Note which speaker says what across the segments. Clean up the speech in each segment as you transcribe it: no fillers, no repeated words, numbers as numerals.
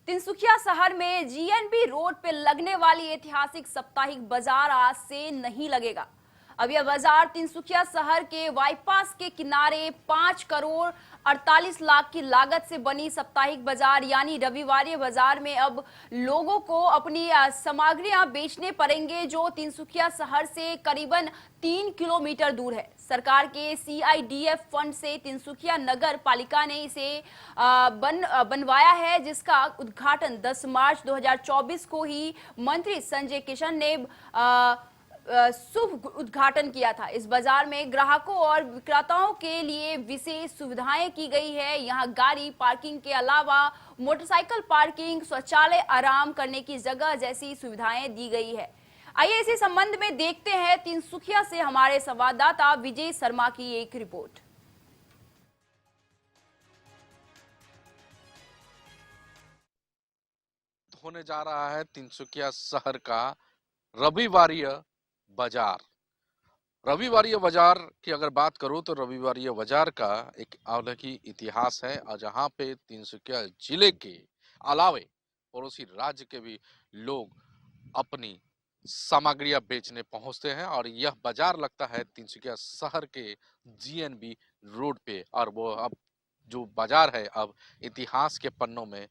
Speaker 1: तिनसुकिया शहर में GNB road पे लगने वाली ऐतिहासिक साप्ताहिक बाजार आज से नहीं लगेगा। अब यह बाजार तिनसुकिया शहर के बाईपास के किनारे 5 करोड़ 48 लाख की लागत से बनी साप्ताहिक बाजार यानी रविवारी बाजार में अब लोगों को अपनी सामग्रियां बेचने पड़ेंगे, जो तिनसुकिया शहर से करीबन 3 किलोमीटर दूर है। सरकार के सीआईडीएफ फंड से तिनसुकिया नगर पालिका ने इसे बनवाया है, जिसका उद्घाटन 10 मार्च 2024 को ही मंत्री संजय किशन ने शुभ उद्घाटन किया था। इस बाजार में ग्राहकों और विक्रेताओं के लिए विशेष सुविधाएं की गई है। यहां गाड़ी पार्किंग के अलावा मोटरसाइकिल पार्किंग, शौचालय, आराम करने की जगह जैसी सुविधाएं दी गई है। आइए इसी संबंध में देखते हैं तिनसुकिया से हमारे संवाददाता विजय शर्मा की एक रिपोर्ट।
Speaker 2: होने जा रहा है तिनसुकिया शहर का रविवारीय बाजार। रविवारीय बाजार की अगर बात करूं तो रविवारीय बाजार का एक अलग ही इतिहास है, और जहां पे तिनसुकिया जिले के अलावे पड़ोसी राज्य के भी लोग अपनी सामग्रियां बेचने पहुंचते हैं। और यह बाजार लगता है तिनसुकिया शहर के जीएनबी रोड पे, और वो अब जो बाजार है अब इतिहास के पन्नों में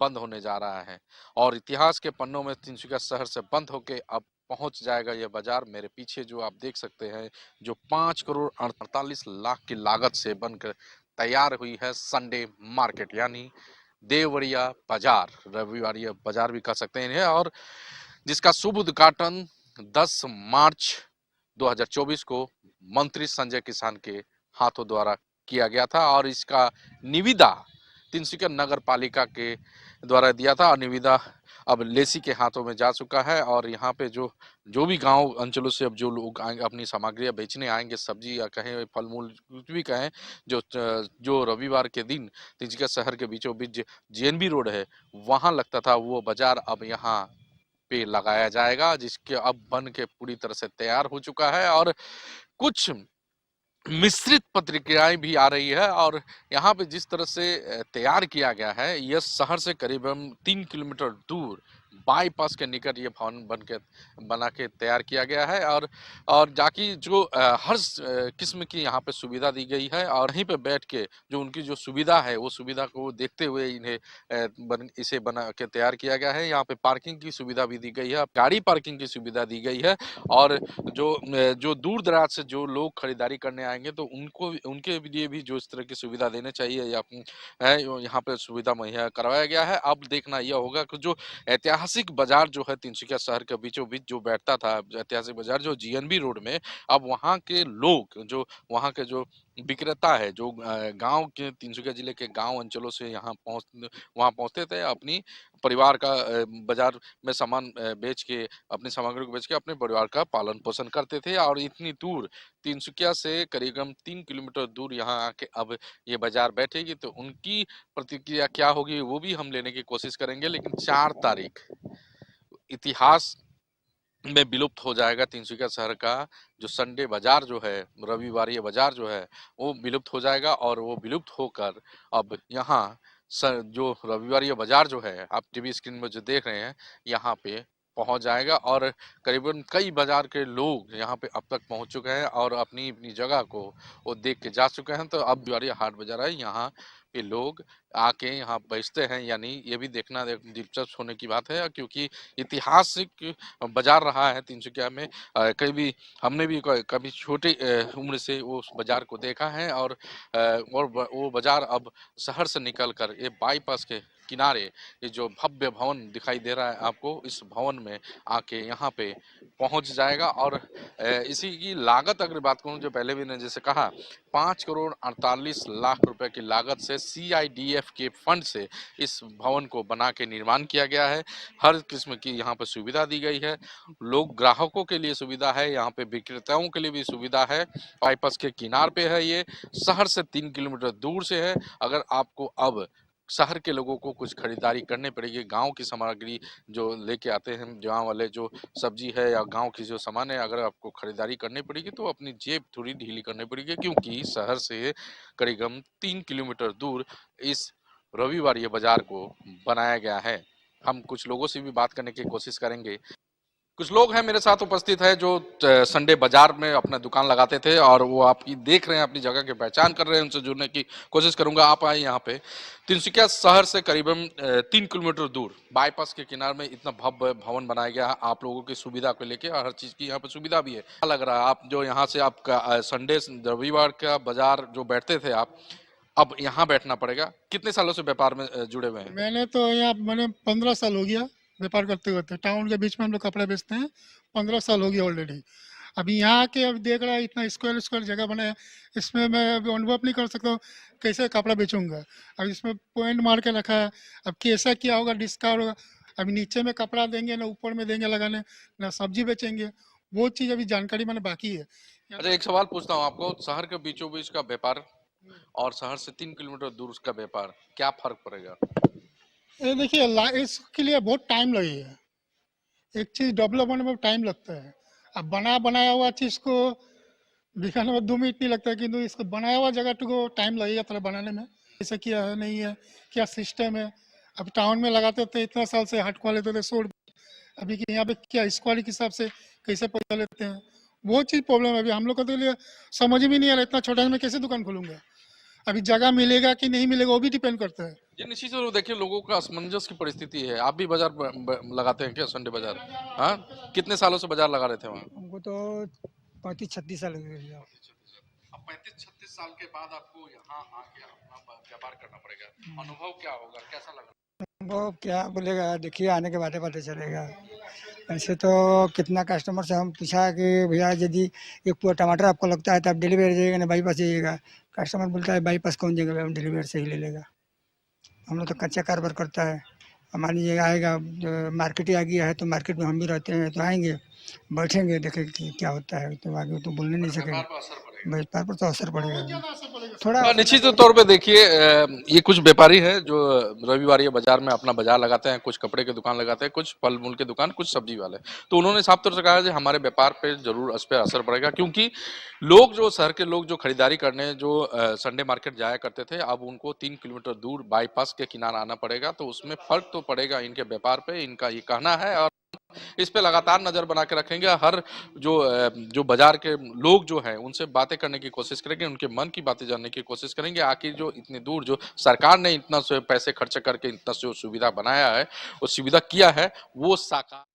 Speaker 2: बंद होने जा रहा है। और इतिहास के पन्नों में तिनसुकिया शहर से बंद होके अब पहुंच जाएगा यह बाजार। मेरे पीछे जो आप देख सकते हैं, जो 5 करोड़ 48 लाख की लागत से बनकर तैयार हुई है संडे मार्केट यानी देवरिया बाजार, रविवारी बाजार भी कह सकते हैं, और जिसका शुभ उद्घाटन 10 मार्च 2024 को मंत्री संजय किसान के हाथों द्वारा किया गया था। और इसका निविदा तिनसुकिया नगर पालिका के द्वारा दिया था, और निविदा अब लेसी के हाथों में जा चुका है। और यहाँ पे जो जो भी गांव अंचलों से अब जो लोग आएंगे अपनी सामग्रियां बेचने आएंगे, सब्जी या कहें फल मूल कुछ भी कहें, जो रविवार के दिन तिनसुकिया शहर के बीचों बीच जीएनबी रोड है वहां लगता था, वो बाजार अब यहाँ पे लगाया जाएगा, जिसके अब बन के पूरी तरह से तैयार हो चुका है। और कुछ मिश्रित प्रतिक्रियाएं भी आ रही है। और यहाँ पे जिस तरह से तैयार किया गया है, यह शहर से करीबन 3 किलोमीटर दूर बाईपास के निकट ये भवन बना के तैयार किया गया है। और जाकि जो हर किस्म की यहाँ पे सुविधा दी गई है, और यहीं पे बैठ के जो उनकी जो सुविधा है वो सुविधा को देखते हुए इन्हें इसे बना के तैयार किया गया है। यहाँ पे पार्किंग की सुविधा भी दी गई है, गाड़ी पार्किंग की सुविधा दी गई है। और जो दूर दराज से जो लोग खरीदारी करने आएंगे तो उनको उनके लिए भी जो इस तरह की सुविधा देने चाहिए या है यहाँ पे सुविधा मुहैया करवाया गया है। अब देखना यह होगा कि जो ऐतिहासिक बाजार जो है तिनसुकिया शहर के बीचों बीच जो बैठता था, ऐतिहासिक बाजार जो जीएनबी रोड में, अब वहाँ के लोग जो वहाँ के जो विक्रेता है, जो गांव के तिनसुकिया जिले के गांव अंचलों से यहाँ वहाँ पहुंचते थे, अपनी परिवार का बाजार में सामान बेच के, अपनी सामग्री को बेच के अपने परिवार का पालन पोषण करते थे। और इतनी दूर तिनसुकिया से करीबन 3 किलोमीटर दूर यहाँ आके अब ये बाजार बैठेगी, तो उनकी प्रतिक्रिया क्या होगी वो भी हम लेने की कोशिश करेंगे। लेकिन 4 तारीख इतिहास में विलुप्त हो जाएगा तिनसुकिया शहर का जो संडे बाजार जो है, रविवारी बाजार जो है, वो विलुप्त हो जाएगा। और वो विलुप्त होकर अब यहाँ जो रविवारी बाजार जो है आप टीवी स्क्रीन में जो देख रहे हैं यहाँ पे पहुंच जाएगा। और करीबन कई बाजार के लोग यहाँ पे अब तक पहुंच चुके हैं और अपनी अपनी जगह को वो देख के जा चुके हैं। तो अब रविवारी हाट बाजार है, यहाँ पे लोग आके यहाँ बेचते हैं, यानी ये भी देखना दिलचस्प होने की बात है, क्योंकि ऐतिहासिक बाजार रहा है तिनसुकिया में। कभी हमने भी कभी छोटे उम्र से वो उस बाजार को देखा है। और वो बाजार अब शहर से निकल कर ये बाईपास के किनारे ये जो भव्य भवन दिखाई दे रहा है आपको, इस भवन में आके यहाँ पे पहुंच जाएगा। और इसी की लागत अगर बात करूं, जो पहले भी ने जैसे कहा, 5 करोड़ 48 लाख रुपए की लागत से सीआईडीएफ के फंड से इस भवन को बना के निर्माण किया गया है। हर किस्म की यहाँ पे सुविधा दी गई है, लोग ग्राहकों के लिए सुविधा है, यहाँ पे विक्रेताओं के लिए भी सुविधा है। बाईपास के किनार पे है, ये शहर से 3 किलोमीटर दूर से है। अगर आपको अब शहर के लोगों को कुछ खरीदारी करनी पड़ेगी, गांव की सामग्री जो लेके आते हैं, गांव वाले जो सब्जी है या गांव की जो सामान है, अगर आपको खरीदारी करनी पड़ेगी तो अपनी जेब थोड़ी ढीली करनी पड़ेगी, क्योंकि शहर से करीबन 3 किलोमीटर दूर इस रविवार ये बाजार को बनाया गया है। हम कुछ लोगों से भी बात करने की कोशिश करेंगे। कुछ लोग हैं मेरे साथ उपस्थित है जो संडे बाजार में अपना दुकान लगाते थे और वो आपकी देख रहे हैं, अपनी जगह की पहचान कर रहे हैं। उनसे जुड़ने की कोशिश करूंगा। आप आए यहाँ पे तिनसुकिया शहर से करीबन 3 किलोमीटर दूर बाईपास के किनारे में इतना भव्य भवन बनाया गया है आप लोगों की सुविधा को लेके, और हर चीज की यहाँ पे सुविधा भी है। क्या लग रहा है आप जो यहाँ से आपका संडे रविवार का बाजार जो बैठते थे आप, अब यहाँ बैठना पड़ेगा? कितने सालों से व्यापार में जुड़े हुए हैं?
Speaker 3: मैंने 15 साल हो गया व्यापार करते करते। टाउन के बीच में हम लोग कपड़े बेचते हैं। 15 साल हो गया ऑलरेडी। अभी यहाँ आके अब देख रहा है इतना स्क्वायर स्क्वायर जगह बना है, इसमें मैं अभी अनुभव नहीं कर सकता हूँ कैसे कपड़ा बेचूंगा। अब इसमें पॉइंट मार के रखा है, अब कैसा क्या होगा, डिस्काउंट होगा। अभी नीचे में कपड़ा देंगे ना ऊपर में देंगे लगाने, ना सब्जी बेचेंगे, वो चीज़ अभी जानकारी मैंने बाकी है।
Speaker 2: अच्छा, एक सवाल पूछता हूँ आपको। शहर के बीचों बीच का व्यापार और शहर से 3 किलोमीटर दूर उसका व्यापार, क्या फर्क पड़ेगा?
Speaker 3: ये देखिए इसके लिए बहुत टाइम लगेगा। एक चीज़ डेवलप होने में टाइम लगता है। अब बनाया हुआ चीज़ को दिखाने में 2 मिनट नहीं लगता है, किंतु इसको बनाया हुआ जगह को टाइम लगेगा थोड़ा बनाने में। ऐसा क्या है नहीं है, क्या सिस्टम है। अब टाउन में लगाते थे इतना साल से, हट को लेते थे 100। अभी के यहाँ पे क्या स्क्वायर के हिसाब से कैसे पैसा लेते हैं, वो चीज़ प्रॉब्लम है। अभी हम लोग को तो लिए समझ में नहीं आ रहा इतना छोटा में कैसे दुकान खोलूंगा। अभी जगह मिलेगा कि नहीं मिलेगा वो भी डिपेंड करता है।
Speaker 2: ये निश्चित रूप देखिए, लोगों का असमंजस की परिस्थिति है। आप भी बाजार लगाते हैं क्या, संडे बाजार? हाँ, कितने सालों से बाजार लगा रहे थे वहाँ?
Speaker 4: हमको तो 35-36 साल हो गए भैया।
Speaker 2: अब 35-36 साल के बाद आपको यहाँ आके अपना व्यापार करना पड़ेगा। अनुभव क्या होगा, कैसा लग रहा
Speaker 4: वो क्या बोलेगा, देखिए आने के बाद ही पता चलेगा। ऐसे तो कितना कस्टमर से हम पूछा कि भैया यदि 1 पुआ टमाटर आपको लगता है तो आप डिलीवरी जाइएगा ना बाईपास जाइएगा। कस्टमर बोलता है बाईपास कौन जाएगा, हम डिलीवरी से ही ले लेगा। हम लोग तो कच्चा कारोबार करता है। मान लीजिए आएगा, मार्केट ही आ गया है तो मार्केट में हम भी रहते हैं, तो आएंगे बैठेंगे देखेंगे कि क्या होता है, तो आगे तो बोलने नहीं
Speaker 2: है?
Speaker 4: सकेंगे।
Speaker 2: व्यापार पर असर पड़ेगा।
Speaker 4: व्यापार पर तो असर पड़ेगा थोड़ा।
Speaker 2: निश्चित तौर पे देखिए, ये कुछ व्यापारी है जो रविवार ये बाजार में अपना बाजार लगाते हैं। कुछ कपड़े की दुकान लगाते हैं, कुछ फल मूल की दुकान, कुछ सब्जी वाले। तो उन्होंने साफ तौर से कहा कि हमारे व्यापार पे जरूर इस पे असर पड़ेगा, क्योंकि लोग जो शहर के लोग जो खरीदारी करने जो संडे मार्केट जाया करते थे, अब उनको 3 किलोमीटर दूर बाईपास के किनारे आना पड़ेगा। तो उसमें फर्क तो पड़ेगा इनके व्यापार पे, इनका ये कहना है। और इस पे लगातार नजर बना के रखेंगे। हर जो बाजार के लोग जो हैं उनसे बातें करने की कोशिश करेंगे, उनके मन की बातें जानने की कोशिश करेंगे। आखिर जो इतनी दूर जो सरकार ने इतना पैसे खर्च करके इतना जो सुविधा बनाया है, वो सुविधा किया है, वो साकार